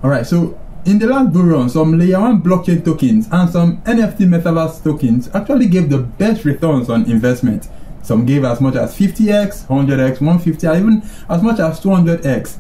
Alright, so in the last bull run, some layer 1 blockchain tokens and some NFT metaverse tokens actually gave the best returns on investment. Some gave as much as 50x, 100x, 150, or even as much as 200x.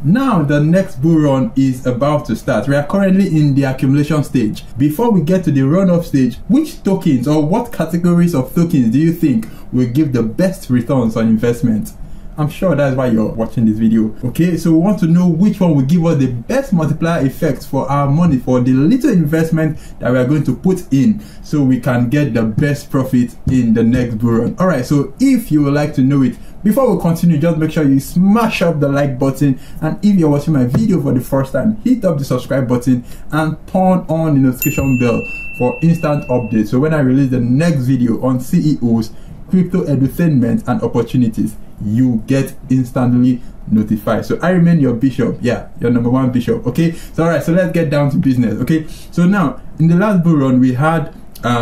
Now the next bull run is about to start. We are currently in the accumulation stage. Before we get to the run-up stage, which tokens or what categories of tokens do you think will give the best returns on investment? I'm sure that's why you're watching this video. Okay, so we want to know which one will give us the best multiplier effect for our money, for the little investment that we are going to put in, so we can get the best profit in the next bull run. Alright, so if you would like to know it, before we continue, just make sure you smash up the like button, and if you're watching my video for the first time, hit up the subscribe button and turn on the notification bell for instant updates. So when I release the next video on CEOs, crypto edutainment and opportunities, you get instantly notified. So I remain your bishop, yeah, your number one bishop. Okay, so alright, so let's get down to business. Okay, so now in the last bull run we had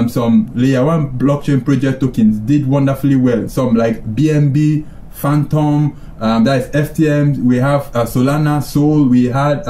some layer 1 blockchain project tokens did wonderfully well. Some like BNB, Phantom, that is FTM, we have Solana, Sol, we had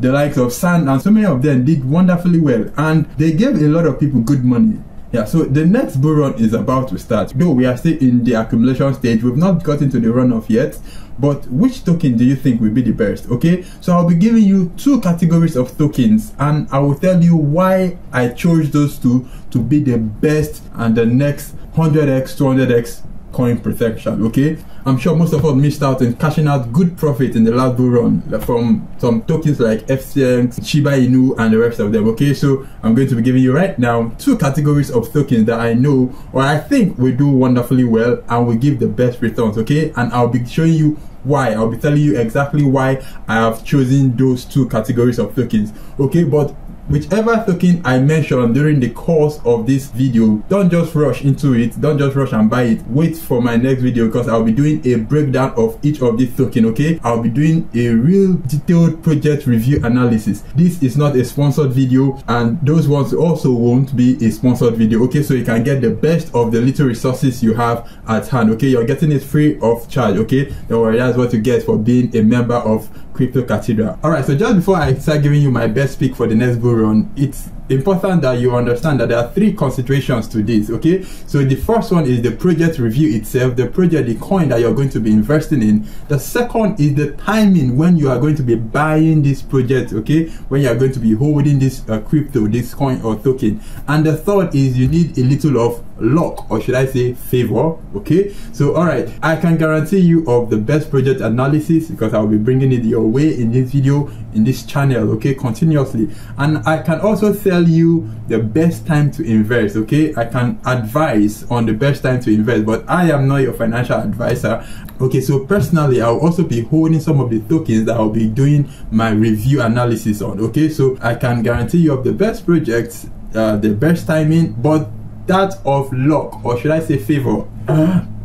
the likes of Sand, and so many of them did wonderfully well, and they gave a lot of people good money. Yeah, so the next bull run is about to start. Though we are still in the accumulation stage, we've not gotten to the runoff yet. But which token do you think will be the best? Okay, so I'll be giving you 2 categories of tokens, and I will tell you why I chose those 2 to be the best and the next 100x, 200x coin protection. Okay, I'm sure most of us missed out in cashing out good profit in the last bull run from some tokens like FCX, Shiba Inu, and the rest of them. Okay, so I'm going to be giving you right now 2 categories of tokens that I know or I think will do wonderfully well and will give the best returns. Okay, and I'll be showing you why. I'll be telling you exactly why I have chosen those 2 categories of tokens. Okay, but whichever token I mentioned during the course of this video, don't just rush into it, don't just rush and buy it. Wait for my next video, because I'll be doing a breakdown of each of these tokens. Okay, I'll be doing a real detailed project review analysis. This is not a sponsored video, and those ones also won't be a sponsored video. Okay, so you can get the best of the little resources you have at hand. Okay, you're getting it free of charge. Okay, don't worry, that's what you get for being a member of Crypto Cathedral. Alright, so just before I start giving you my best pick for the next bull run, it's important that you understand that there are 3 considerations to this. Okay, so the first one is the project review itself, the project, the coin that you're going to be investing in. The second is the timing when you are going to be buying this project, okay, when you are going to be holding this crypto, this coin or token. And the third is you need a little of luck, or should I say favor. Okay, so alright, I can guarantee you of the best project analysis, because I'll be bringing it your way in this video, in this channel, okay, continuously. And I can also tell you the best time to invest. Okay, I can advise on the best time to invest, but I am not your financial advisor. Okay, so personally I'll also be holding some of the tokens that I'll be doing my review analysis on. Okay, so I can guarantee you of the best projects, the best timing, but that of luck, or should I say favor,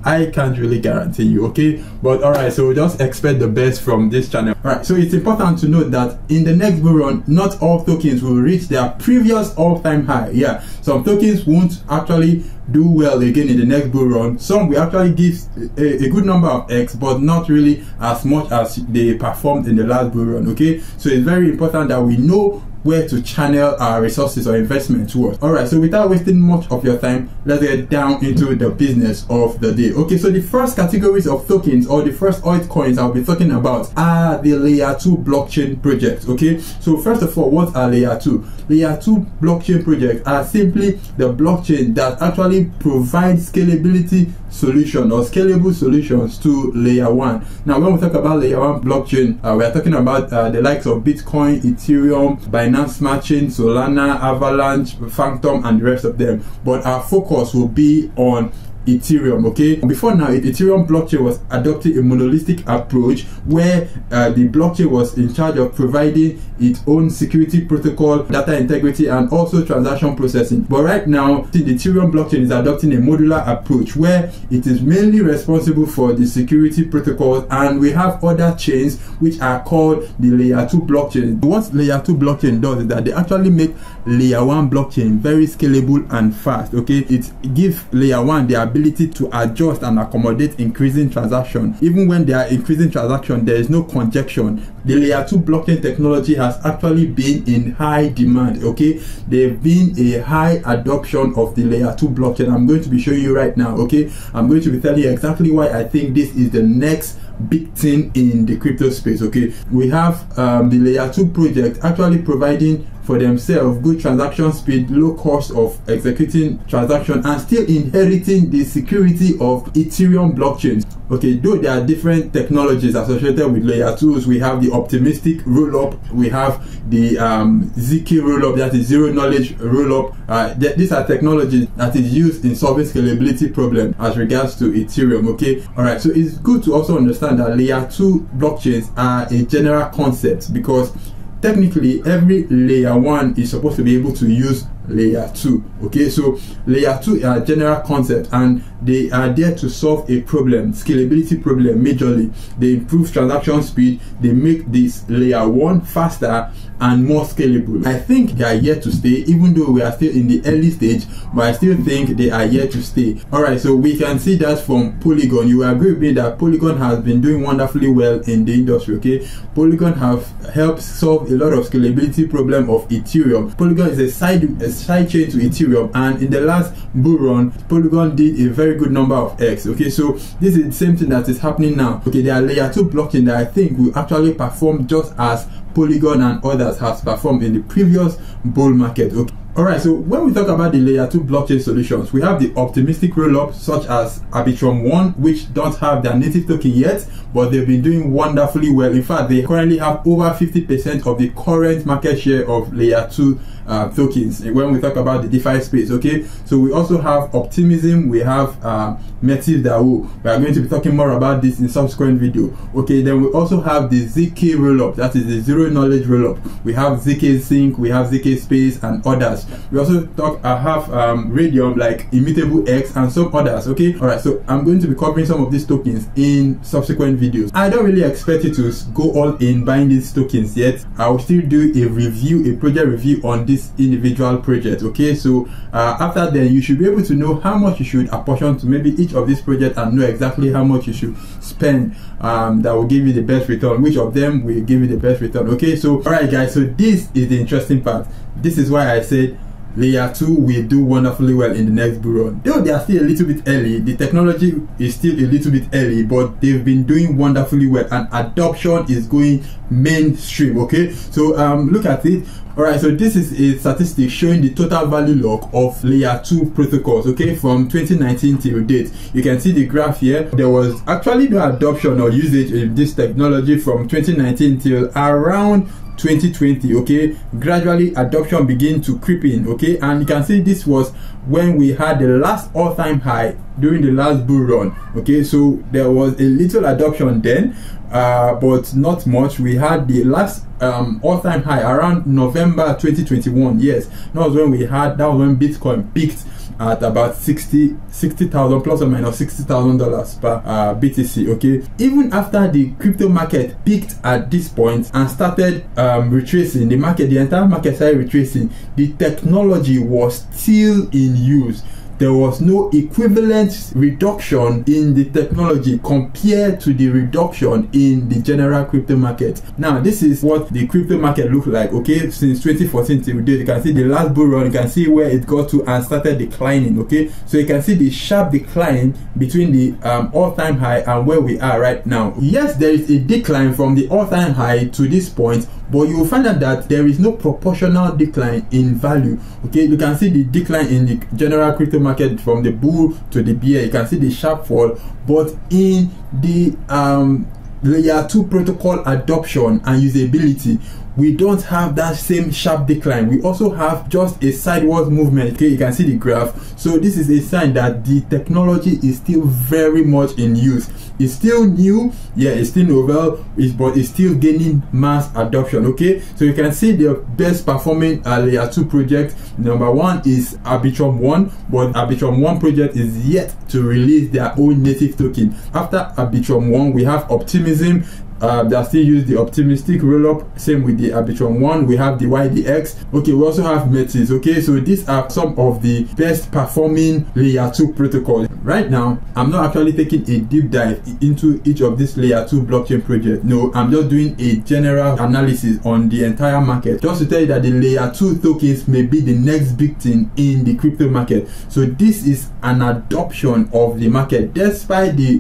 I can't really guarantee you. Okay, but alright, so just expect the best from this channel. Alright, so it's important to note that in the next bull run, not all tokens will reach their previous all-time high. Yeah, some tokens won't actually do well again in the next bull run. Some will actually give a good number of X, but not really as much as they performed in the last bull run. Okay, so it's very important that we know where to channel our resources or investment towards. Alright, so without wasting much of your time, let's get down into the business of the day. Okay, so the first categories of tokens, or the first altcoins I'll be talking about, are the layer 2 blockchain projects. Okay, so first of all, what are layer 2? Layer 2 blockchain projects are simply the blockchain that actually provides scalability solution or scalable solutions to layer 1. Now when we talk about layer 1 blockchain, we are talking about the likes of Bitcoin, Ethereum, Binance Smart Chain, Solana, Avalanche, Phantom, and the rest of them. But our focus will be on Ethereum. Okay, before now, Ethereum blockchain was adopting a monolithic approach where the blockchain was in charge of providing its own security protocol, data integrity, and also transaction processing. But right now, the Ethereum blockchain is adopting a modular approach where it is mainly responsible for the security protocols, and we have other chains which are called the layer 2 blockchain. What layer 2 blockchain does is that they actually make layer 1 blockchain very scalable and fast. Okay, it gives layer 1 the ability ability to adjust and accommodate increasing transaction. Even when there are increasing transaction, there is no congestion. The layer 2 blockchain technology has actually been in high demand. Okay, there's been a high adoption of the layer 2 blockchain. I'm going to be showing you right now. Okay, I'm going to be telling you exactly why I think this is the next big thing in the crypto space. Okay, we have the layer 2 project actually providing for themselves good transaction speed, low cost of executing transaction, and still inheriting the security of Ethereum blockchains. Okay, though there are different technologies associated with layer 2s, we have the optimistic rollup, we have the ZK rollup, that is zero knowledge rollup. These are technologies that is used in solving scalability problem as regards to Ethereum. Okay, all right, so it's good to also understand that layer 2 blockchains are a general concept, because technically every layer 1 is supposed to be able to use layer 2. Okay, so layer 2 are general concept, and they are there to solve a problem, scalability problem majorly. They improve transaction speed, they make this layer 1 faster and more scalable. I think they are here to stay, even though we are still in the early stage, but I still think they are here to stay. Alright, so we can see that from Polygon. You will agree with me that Polygon has been doing wonderfully well in the industry. Okay, Polygon have helped solve a lot of scalability problem of Ethereum. Polygon is a side chain to Ethereum, and in the last bull run, Polygon did a very good number of X. Okay, so this is the same thing that is happening now. Okay, there are layer 2 blockchain that I think will actually perform just as Polygon and others has performed in the previous bull market. Okay. Alright, so when we talk about the layer 2 blockchain solutions, we have the optimistic rollup such as Arbitrum 1, which don't have their native token yet, but they've been doing wonderfully well. In fact, they currently have over 50% of the current market share of layer 2 tokens when we talk about the DeFi space. Okay, so we also have optimism, we have metis. We are going to be talking more about this in subsequent video. Okay, then we also have the ZK rollup, that is the zero knowledge rollup. We have ZK Sync, we have ZK Space, and others. We also have Radium, like Immutable X, and some others. Okay, all right, so I'm going to be covering some of these tokens in subsequent videos. I don't really expect you to go all in buying these tokens yet. I will still do a review, a project review on this individual project. Okay, so after then you should be able to know how much you should apportion to maybe each of these projects, and know exactly how much you should spend that will give you the best return, which of them will give you the best return. Okay, so all right guys, so this is the interesting part. This is why I said layer 2 will do wonderfully well in the next bull run. Though they are still a little bit early, the technology is still a little bit early, but they've been doing wonderfully well, and adoption is going mainstream. Okay, so look at it. Alright, so this is a statistic showing the total value lock of layer 2 protocols, okay, from 2019 till date. You can see the graph here. There was actually no adoption or usage in this technology from 2019 till around 2020. Okay, gradually adoption began to creep in. Okay, and you can see this was when we had the last all-time high during the last bull run. Okay, so there was a little adoption then, but not much. We had the last all-time high around November 2021. Yes, that was when Bitcoin peaked at about 60,000 plus or minus $60,000 per BTC. Okay, even after the crypto market peaked at this point and started retracing, the entire market started retracing, the technology was still in use. There was no equivalent reduction in the technology compared to the reduction in the general crypto market. Now, this is what the crypto market looked like, okay, since 2014 till date. You can see the last bull run, you can see where it got to and started declining. Okay, so you can see the sharp decline between the all-time high and where we are right now. Yes, there is a decline from the all-time high to this point, but you will find out that there is no proportional decline in value. Okay, you can see the decline in the general crypto market from the bull to the bear. You can see the sharp fall, but in the layer 2 protocol adoption and usability, we don't have that same sharp decline. We also have just a sideways movement. Okay, you can see the graph. So this is a sign that the technology is still very much in use. It's still new, yeah, it's still novel, but it's still gaining mass adoption. Okay, so you can see the best performing layer 2 project. Number 1 is Arbitrum 1, but Arbitrum 1 project is yet to release their own native token. After Arbitrum 1, we have Optimism, that still use the optimistic rollup. Same with the Arbitrum one. We have the YDX. Okay, we also have Metis. Okay, so these are some of the best performing layer 2 protocols. Right now, I'm not actually taking a deep dive into each of these layer 2 blockchain projects. No, I'm just doing a general analysis on the entire market, just to tell you that the layer 2 tokens may be the next big thing in the crypto market. So this is an adoption of the market. Despite the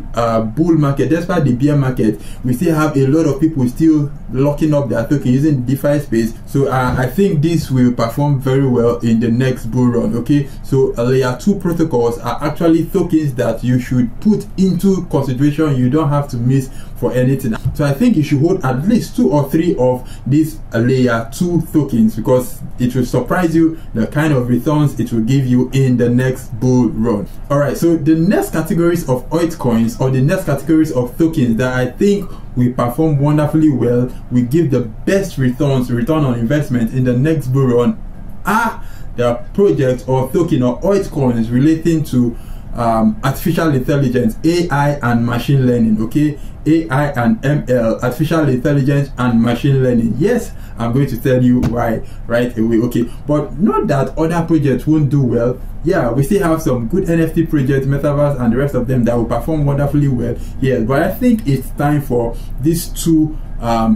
bull market, despite the bear market, we still have a lot of people still locking up their token using the DeFi space. So I think this will perform very well in the next bull run. Okay, so layer 2 protocols are actually tokens that you should put into consideration. You don't have to miss for anything. So I think you should hold at least 2 or 3 of these layer 2 tokens, because it will surprise you the kind of returns it will give you in the next bull run. Alright, so the next categories of altcoins, or the next categories of tokens that I think we perform wonderfully well, we give the best returns, return on investment in the next bull run, are the projects or token or altcoins relating to artificial intelligence, AI and machine learning. Okay, AI and ML, artificial intelligence and machine learning. Yes, I'm going to tell you why right away. Okay, but not that other projects won't do well. Yeah, we still have some good NFT projects, metaverse and the rest of them that will perform wonderfully well. Yes, but I think it's time for these 2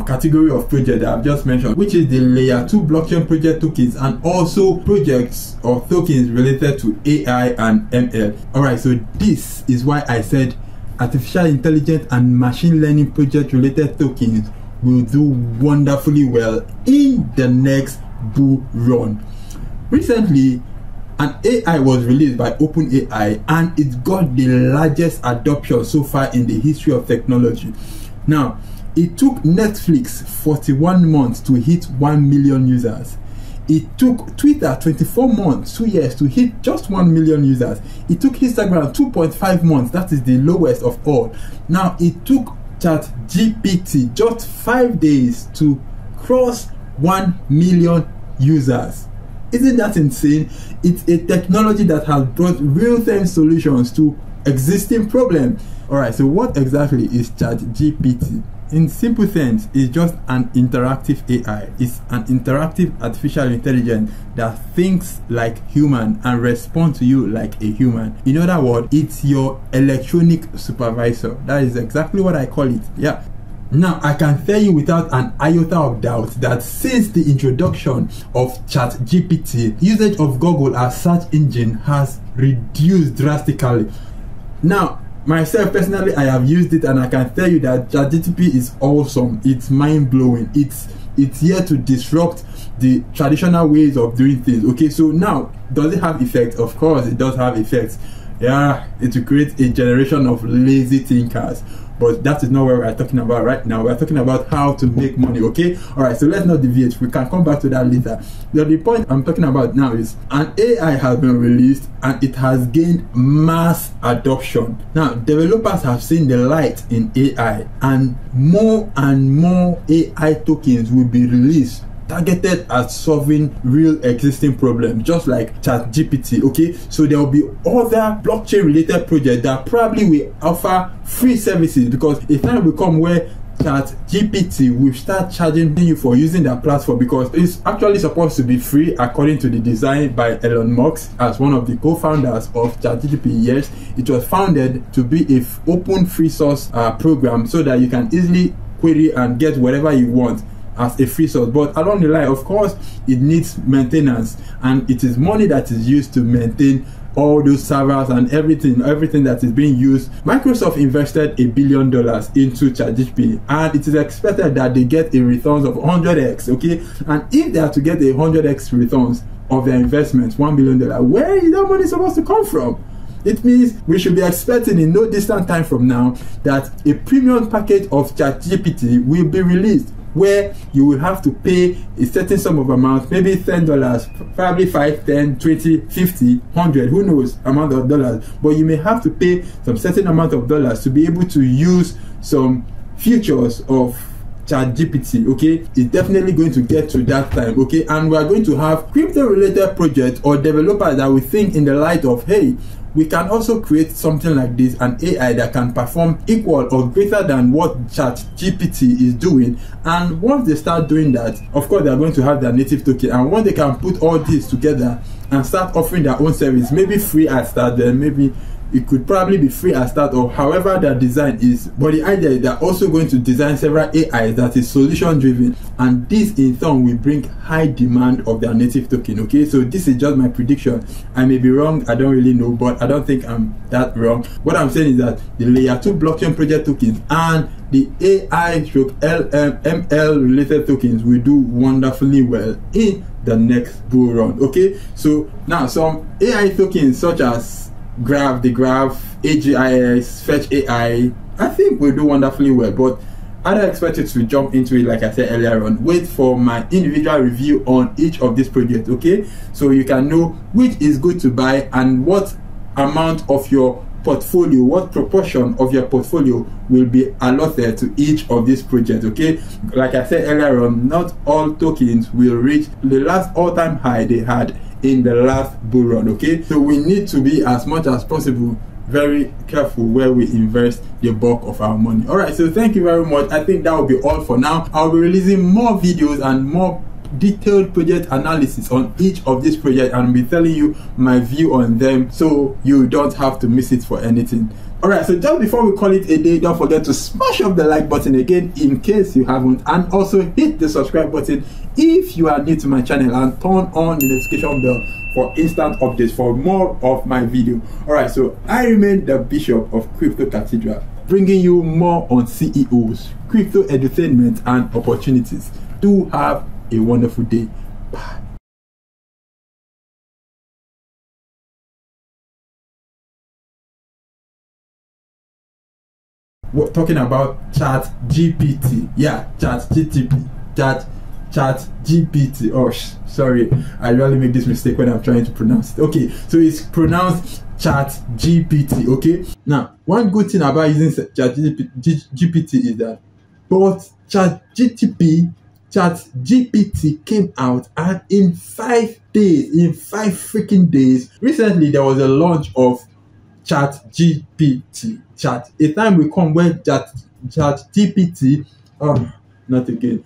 category of project that I've just mentioned, which is the layer 2 blockchain project tokens, and also projects or tokens related to AI and ML. Alright, so this is why I said artificial intelligence and machine learning project related tokens will do wonderfully well in the next bull run. Recently, an AI was released by OpenAI, and it got the largest adoption so far in the history of technology. Now, it took Netflix 41 months to hit 1 million users. It took Twitter 24 months, 2 years, to hit just 1 million users. It took Instagram 2.5 months, that is the lowest of all. Now, it took ChatGPT just 5 days to cross 1 million users. Isn't that insane? It's a technology that has brought real-time solutions to existing problems. Alright, so what exactly is ChatGPT? In simple sense, it's just an interactive AI. It's an interactive artificial intelligence that thinks like human and responds to you like a human. In other words, it's your electronic supervisor. That is exactly what I call it. Yeah. Now, I can tell you without an iota of doubt that since the introduction of ChatGPT, usage of Google as search engine has reduced drastically. Now, myself personally, I have used it, and I can tell you that ChatGPT is awesome. It's mind-blowing. It's here to disrupt the traditional ways of doing things. Okay, so now, does it have effects? Of course it does have effects. Yeah, it will create a generation of lazy thinkers, but that is not what we're talking about right now. We're talking about how to make money. Okay, all right, so let's not deviate. We can come back to that later. The point I'm talking about now is an AI has been released, and it has gained mass adoption. Now, developers have seen the light in AI, and more AI tokens will be released targeted at solving real existing problems, just like ChatGPT. Okay, so there will be other blockchain related projects that probably will offer free services, because a time will come where ChatGPT will start charging you for using their platform, because it's actually supposed to be free according to the design by Elon Musk as one of the co-founders of ChatGPT. Yes, it was founded to be an open free source program, so that you can easily query and get whatever you want as a free source. But along the line, of course, it needs maintenance, and it is money that is used to maintain all those servers and everything that is being used. Microsoft invested $1 billion into ChatGPT, and it is expected that they get a returns of 100x. Okay, and if they are to get a 100x returns of their investments, $1 billion, where is that money supposed to come from? It means we should be expecting in no distant time from now that a premium package of ChatGPT will be released, where you will have to pay a certain sum of amount, maybe $10, probably 5, 10, 20, 50, 100, who knows amount of dollars, but you may have to pay some certain amount of dollars to be able to use some features of ChatGPT. Okay, it's definitely going to get to that time. Okay, and we are going to have crypto related projects or developers that will think in the light of, hey, we can also create something like this, an AI that can perform equal or greater than what ChatGPT is doing. And once they start doing that, of course they are going to have their native token, and once they can put all this together and start offering their own service, maybe free at start, then maybe it could probably be free at start, or however their design is. But the idea is they're also going to design several AIs that is solution driven, and this in turn will bring high demand of their native token. Okay, so this is just my prediction. I may be wrong, I don't really know, but I don't think I'm that wrong. What I'm saying is that the layer 2 blockchain project tokens and the AI/ML related tokens will do wonderfully well in the next bull run. Okay, so now some AI tokens such as the graph, AGIS, Fetch AI, I think will do wonderfully well, but I don't expect you to jump into it like I said earlier on. Wait for my individual review on each of these projects, okay? So you can know which is good to buy and what amount of your portfolio, what proportion of your portfolio will be allotted to each of these projects. Okay, like I said earlier on, not all tokens will reach the last all-time high they had in the last bull run. Okay, so we need to be as much as possible very careful where we invest the bulk of our money. All right, so thank you very much. I think that will be all for now. I'll be releasing more videos and more detailed project analysis on each of these projects, and I'll be telling you my view on them so you don't have to miss it for anything. Alright, so just before we call it a day, don't forget to smash up the like button again in case you haven't, and also hit the subscribe button if you are new to my channel, and turn on the notification bell for instant updates for more of my video. Alright, so I remain the Bishop of Crypto Cathedral, bringing you more on CEOs, crypto edutainment and opportunities. Do have a wonderful day. Bye. We're talking about ChatGPT. Yeah, ChatGPT. ChatGPT. Oh, sorry. I really make this mistake when I'm trying to pronounce it. Okay, so it's pronounced ChatGPT. Okay. Now, one good thing about using ChatGPT is that both ChatGPT came out, and in 5 days, in 5 freaking days, recently there was a launch of ChatGPT. A time will come when ChatGPT, not again,